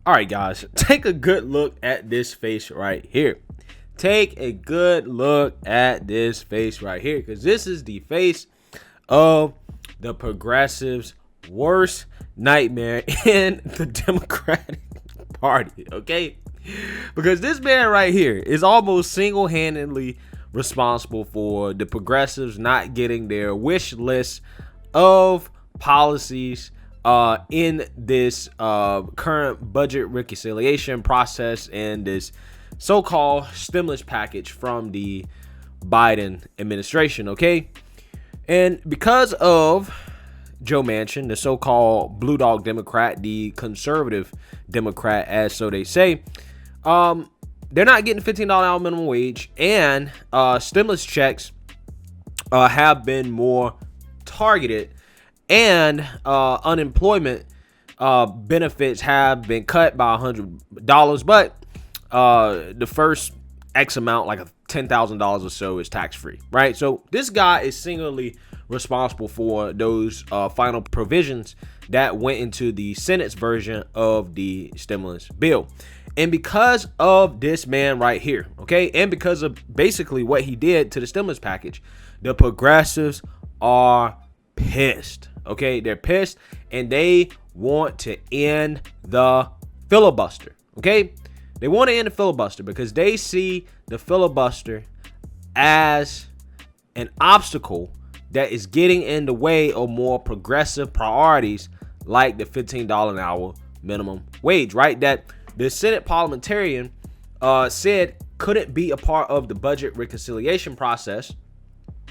All right, guys, take a good look at this face right here. Take a good look at this face right here, because this is the face of the progressives' worst nightmare in the Democratic Party, okay? Because this man right here is almost single-handedly responsible for the progressives not getting their wish list of policies in this current budget reconciliation process and this so-called stimulus package from the Biden administration, okay? And because of Joe Manchin, the so-called blue dog Democrat, the conservative Democrat, as so they say, they're not getting $15 hour minimum wage, and stimulus checks have been more targeted, and unemployment benefits have been cut by $100, but the first X amount, like $10,000 or so, is tax-free, right? So this guy is singularly responsible for those final provisions that went into the Senate's version of the stimulus bill. And because of this man right here, okay, and because of basically what he did to the stimulus package, the progressives are pissed, okay? They're pissed, and they want to end the filibuster, okay? They want to end the filibuster because they see the filibuster as an obstacle that is getting in the way of more progressive priorities like the $15 an hour minimum wage, right? That the Senate parliamentarian said couldn't be a part of the budget reconciliation process,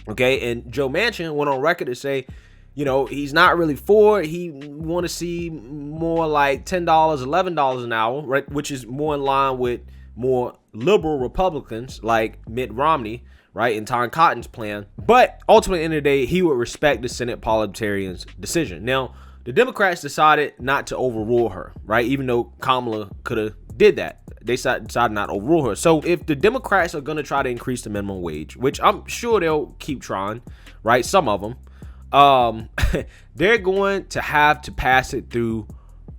okay? And Joe Manchin went on record to say, you know, he's not really for it. He want to see more like $10, $11 an hour, right? Which is more in line with more liberal Republicans like Mitt Romney, right? And Tom Cotton's plan. But ultimately, at the end of the day, he would respect the Senate parliamentarian's decision. Now, the Democrats decided not to overrule her, right? Even though Kamala could have did that. They decided not to overrule her. So if the Democrats are going to try to increase the minimum wage, which I'm sure they'll keep trying, right? Some of them. They're going to have to pass it through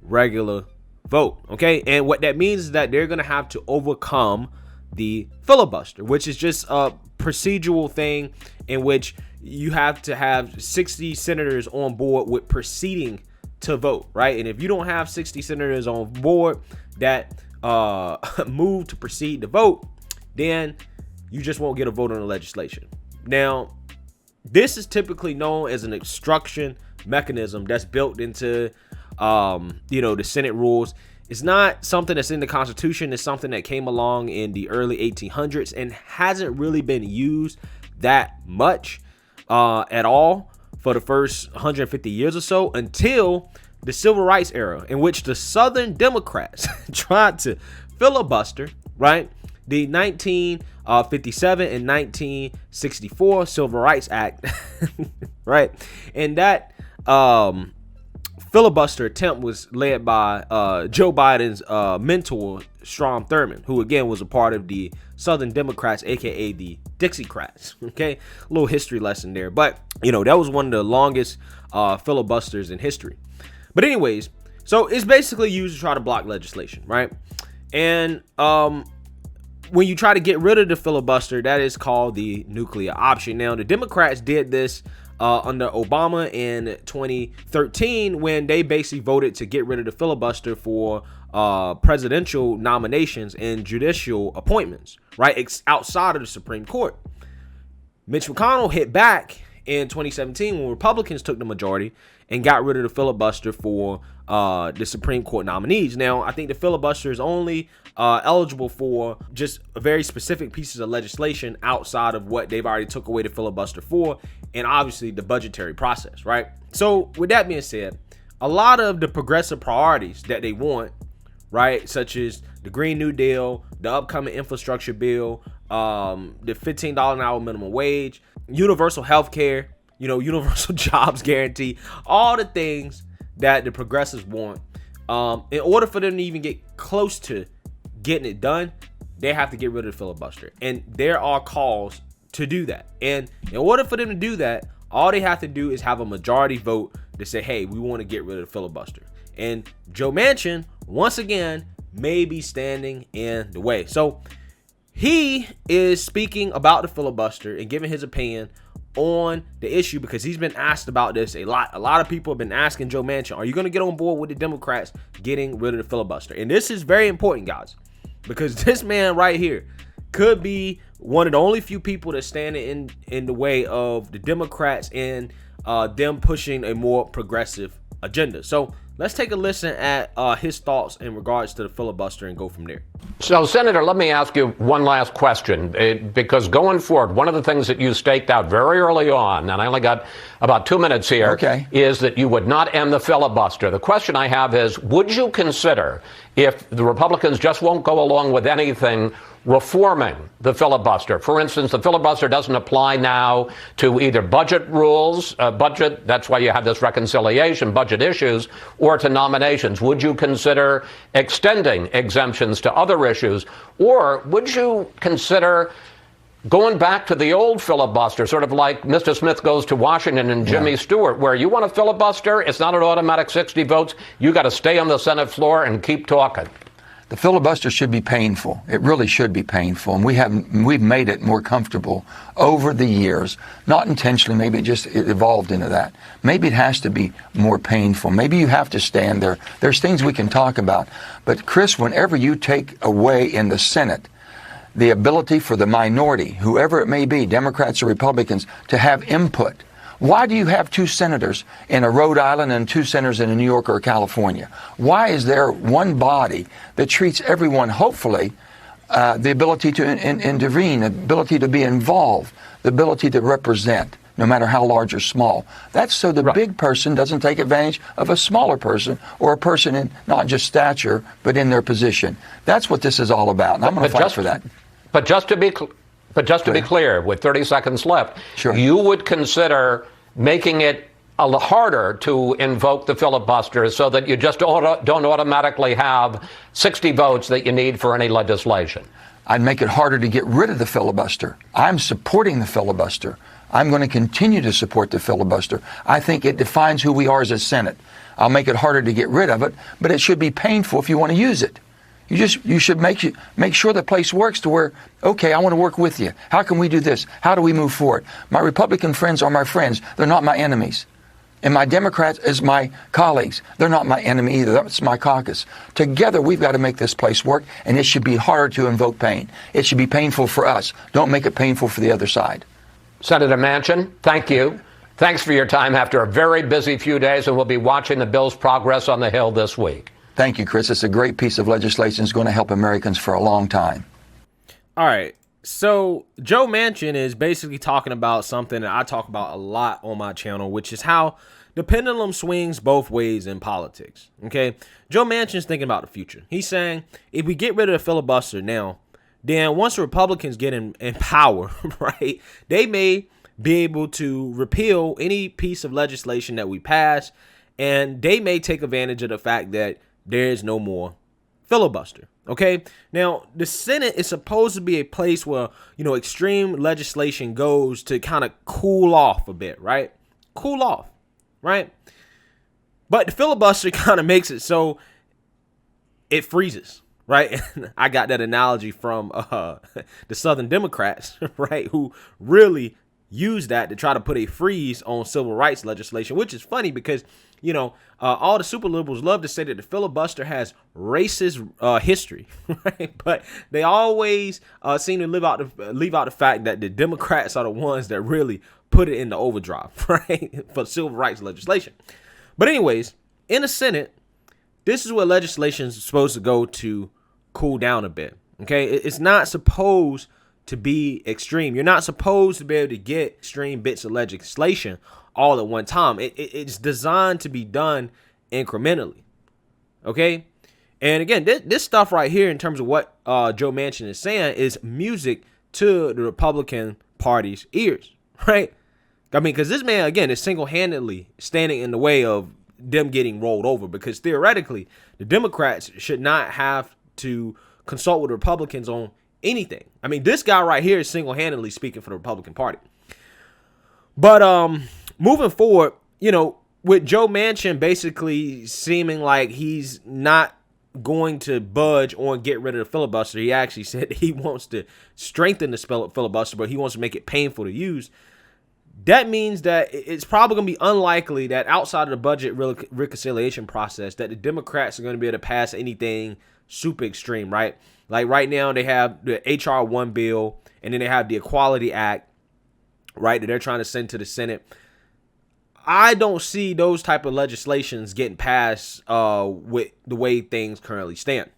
regular vote, okay? And what that means is that they're going to have to overcome the filibuster, which is just a procedural thing in which you have to have 60 senators on board with proceeding to vote, right? And if you don't have 60 senators on board that move to proceed to vote, then you just won't get a vote on the legislation. Now, this is typically known as an obstruction mechanism that's built into, the Senate rules. It's not something that's in the Constitution. It's something that came along in the early 1800s and hasn't really been used that much at all for the first 150 years or so until the Civil Rights era, in which the Southern Democrats tried to filibuster, right? The 1957 and 1964 Civil Rights Act, right? And that filibuster attempt was led by Joe Biden's mentor, Strom Thurmond, who again was a part of the Southern Democrats, aka the Dixiecrats. Okay, a little history lesson there, but that was one of the longest filibusters in history. But anyways, so it's basically used to try to block legislation, right? And when you try to get rid of the filibuster, that is called the nuclear option. Now, the Democrats did this under Obama in 2013 when they basically voted to get rid of the filibuster for presidential nominations and judicial appointments, right? Outside of the Supreme Court. Mitch McConnell hit back in 2017 when Republicans took the majority and got rid of the filibuster for the Supreme Court nominees. Now, I think the filibuster is only eligible for just very specific pieces of legislation outside of what they've already took away the filibuster for, and obviously the budgetary process, right? So with that being said, a lot of the progressive priorities that they want, right, such as the Green New Deal, the upcoming infrastructure bill, the $15 an hour minimum wage, universal health care, universal jobs guarantee, all the things that the progressives want, in order for them to even get close to getting it done, they have to get rid of the filibuster. And there are calls to do that. And in order for them to do that, all they have to do is have a majority vote to say, hey, we want to get rid of the filibuster. And Joe Manchin once again, may be standing in the way. So he is speaking about the filibuster and giving his opinion on the issue because he's been asked about this a lot. A lot of people have been asking Joe Manchin, are you going to get on board with the Democrats getting rid of the filibuster? And this is very important, guys, because this man right here could be one of the only few people that's standing in the way of the Democrats and them pushing a more progressive agenda. So let's take a listen at his thoughts in regards to the filibuster and go from there. So, Senator, let me ask you one last question, because going forward, one of the things that you staked out very early on, and I only got about 2 minutes here, is that you would not end the filibuster. The question I have is, would you consider, if the Republicans just won't go along with anything, reforming the filibuster? For instance, the filibuster doesn't apply now to either budget rules, that's why you have this reconciliation, budget issues, or to nominations. Would you consider extending exemptions to other issues? Or would you consider going back to the old filibuster, sort of like Mr. Smith goes to Washington and Jimmy Stewart, where you want a filibuster, it's not an automatic 60 votes, you got to stay on the Senate floor and keep talking? The filibuster should be painful. It really should be painful. And we've made it more comfortable over the years. Not intentionally, maybe it evolved into that. Maybe it has to be more painful. Maybe you have to stand there. There's things we can talk about. But Chris, whenever you take away in the Senate the ability for the minority, whoever it may be, Democrats or Republicans, to have input. Why do you have 2 senators in a Rhode Island and 2 senators in a New York or California? Why is there one body that treats everyone, hopefully, the ability to intervene, the ability to be involved, the ability to represent, no matter how large or small? That's so the big person doesn't take advantage of a smaller person or a person in not just stature, but in their position. That's what this is all about, and I'm going to fight for that. But just to be clear, with 30 seconds left, you would consider making it a little harder to invoke the filibuster so that you just don't automatically have 60 votes that you need for any legislation? I'd make it harder to get rid of the filibuster. I'm supporting the filibuster. I'm going to continue to support the filibuster. I think it defines who we are as a Senate. I'll make it harder to get rid of it, but it should be painful if you want to use it. You should make sure the place works to where, okay, I want to work with you. How can we do this? How do we move forward? My Republican friends are my friends. They're not my enemies. And my Democrats is my colleagues. They're not my enemy either. That's my caucus. Together, we've got to make this place work, and it should be harder to invoke pain. It should be painful for us. Don't make it painful for the other side. Senator Manchin, thank you. Thanks for your time after a very busy few days, and we'll be watching the bill's progress on the Hill this week. Thank you, Chris. It's a great piece of legislation. It's going to help Americans for a long time. All right. So Joe Manchin is basically talking about something that I talk about a lot on my channel, which is how the pendulum swings both ways in politics. Okay. Joe Manchin's thinking about the future. He's saying if we get rid of the filibuster now, then once the Republicans get in power, right, they may be able to repeal any piece of legislation that we pass, and they may take advantage of the fact that there is no more filibuster. Okay. Now, the Senate is supposed to be a place where, extreme legislation goes to kind of cool off a bit, right? Cool off, right? But the filibuster kind of makes it so it freezes, right? I got that analogy from the Southern Democrats, right, who really use that to try to put a freeze on civil rights legislation, which is funny because, all the super liberals love to say that the filibuster has racist history, right? But they always seem to leave out the fact that the Democrats are the ones that really put it in the overdrive, right, for civil rights legislation. But anyways, in the Senate, this is where legislation is supposed to go to cool down a bit, okay? It's not supposed to be extreme. You're not supposed to be able to get extreme bits of legislation all at one time. It's designed to be done incrementally, okay? And again, this stuff right here in terms of what Joe Manchin is saying is music to the Republican Party's ears, right? I mean, because this man, again, is single-handedly standing in the way of them getting rolled over, because theoretically, the Democrats should not have to consult with the Republicans on anything. I mean, this guy right here is single-handedly speaking for the Republican Party. But moving forward, with Joe Manchin basically seeming like he's not going to budge on get rid of the filibuster. He actually said he wants to strengthen the filibuster, but he wants to make it painful to use. That means that it's probably going to be unlikely that outside of the budget reconciliation process that the Democrats are going to be able to pass anything super extreme, right? Like right now they have the H.R. 1 bill, and then they have the Equality Act, right, that they're trying to send to the Senate. I don't see those type of legislations getting passed with the way things currently stand.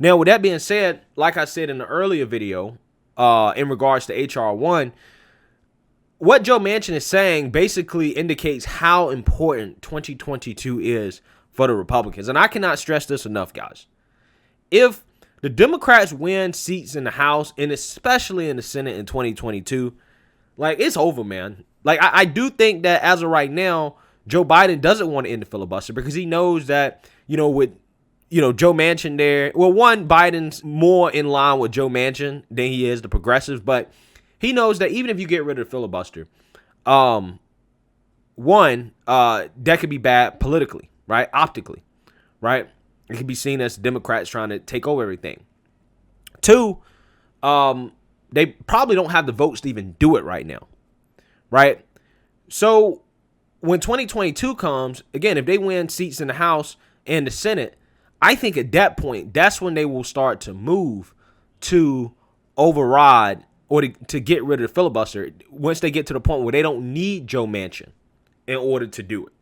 Now, with that being said, like I said in the earlier video, in regards to H.R. 1, what Joe Manchin is saying basically indicates how important 2022 is for the Republicans. And I cannot stress this enough, guys. If the Democrats win seats in the House, and especially in the Senate in 2022, like, it's over, man. Like, I do think that as of right now, Joe Biden doesn't want to end the filibuster because he knows that, with, Joe Manchin there. Well, one, Biden's more in line with Joe Manchin than he is the progressives, but he knows that even if you get rid of the filibuster, that could be bad politically, right? Optically, right? It could be seen as Democrats trying to take over everything. Two, they probably don't have the votes to even do it right now, right? So when 2022 comes, again, if they win seats in the House and the Senate, I think at that point, that's when they will start to move to override or to get rid of the filibuster once they get to the point where they don't need Joe Manchin in order to do it.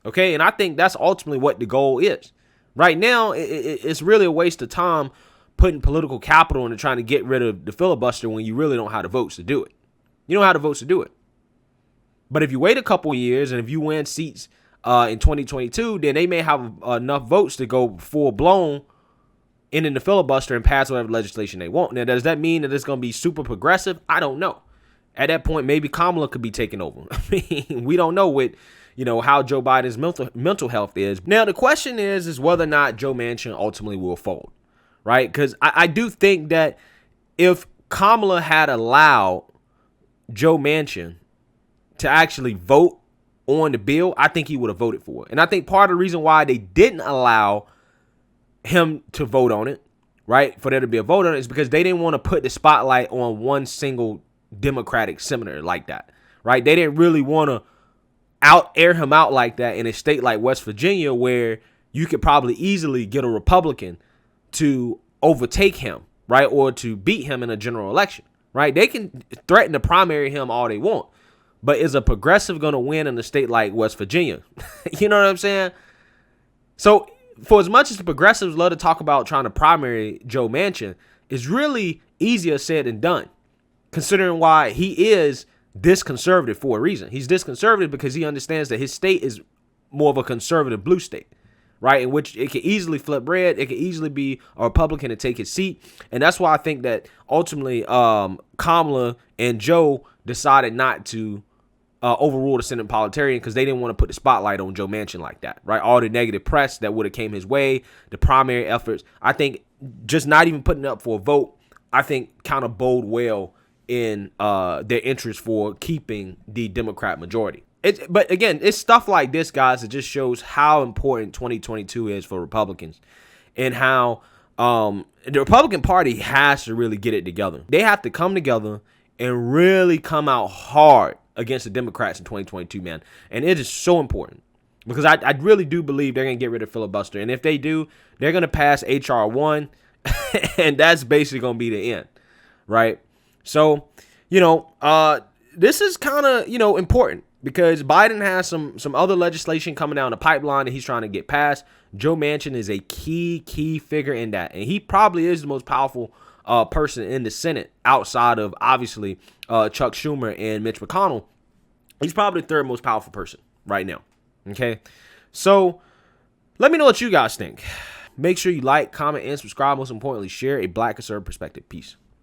Okay, and I think that's ultimately what the goal is. Right now, it's really a waste of time putting political capital into trying to get rid of the filibuster when you really don't have the votes to do it. You don't have the votes to do it. But if you wait a couple years and if you win seats in 2022, then they may have enough votes to go full blown in the filibuster and pass whatever legislation they want. Now, does that mean that it's going to be super progressive? I don't know. At that point, maybe Kamala could be taken over. I mean, we don't know what, how Joe Biden's mental health is. Now, the question is whether or not Joe Manchin ultimately will fold, right? Because I do think that if Kamala had allowed Joe Manchin to actually vote on the bill, I think he would have voted for it. And I think part of the reason why they didn't allow him to vote on it, right, for there to be a vote on it, is because they didn't want to put the spotlight on one single Democratic senator like that, right? They didn't really want to air him out like that in a state like West Virginia, where you could probably easily get a Republican to overtake him, right, or to beat him in a general election, right? They can threaten to primary him all they want, but is a progressive going to win in a state like West Virginia? You know what I'm saying? So for as much as the progressives love to talk about trying to primary Joe Manchin, it's really easier said than done, considering why he is this conservative for a reason. He's this conservative because he understands that his state is more of a conservative blue state, right, in which it could easily flip red. It could easily be a Republican to take his seat. And that's why I think that ultimately Kamala and Joe decided not to overrule the Senate parliamentarian, because they didn't want to put the spotlight on Joe Manchin like that, right? All the negative press that would have came his way, the primary efforts. I think just not even putting up for a vote, I think kind of bode well in their interest for keeping the Democrat majority. But again, it's stuff like this, guys, that just shows how important 2022 is for Republicans, and how the Republican Party has to really get it together. They have to come together and really come out hard against the Democrats in 2022, man. And it is so important, because I really do believe they're going to get rid of filibuster. And if they do, they're going to pass H.R. 1, and that's basically going to be the end, right? So, this is kind of, important, because Biden has some other legislation coming down the pipeline that he's trying to get passed. Joe Manchin is a key figure in that, and he probably is the most powerful person in the Senate outside of, obviously, Chuck Schumer and Mitch McConnell. He's probably the third most powerful person right now. Okay, so let me know what you guys think. Make sure you like, comment, and subscribe. Most importantly, share a Black conservative perspective. Peace.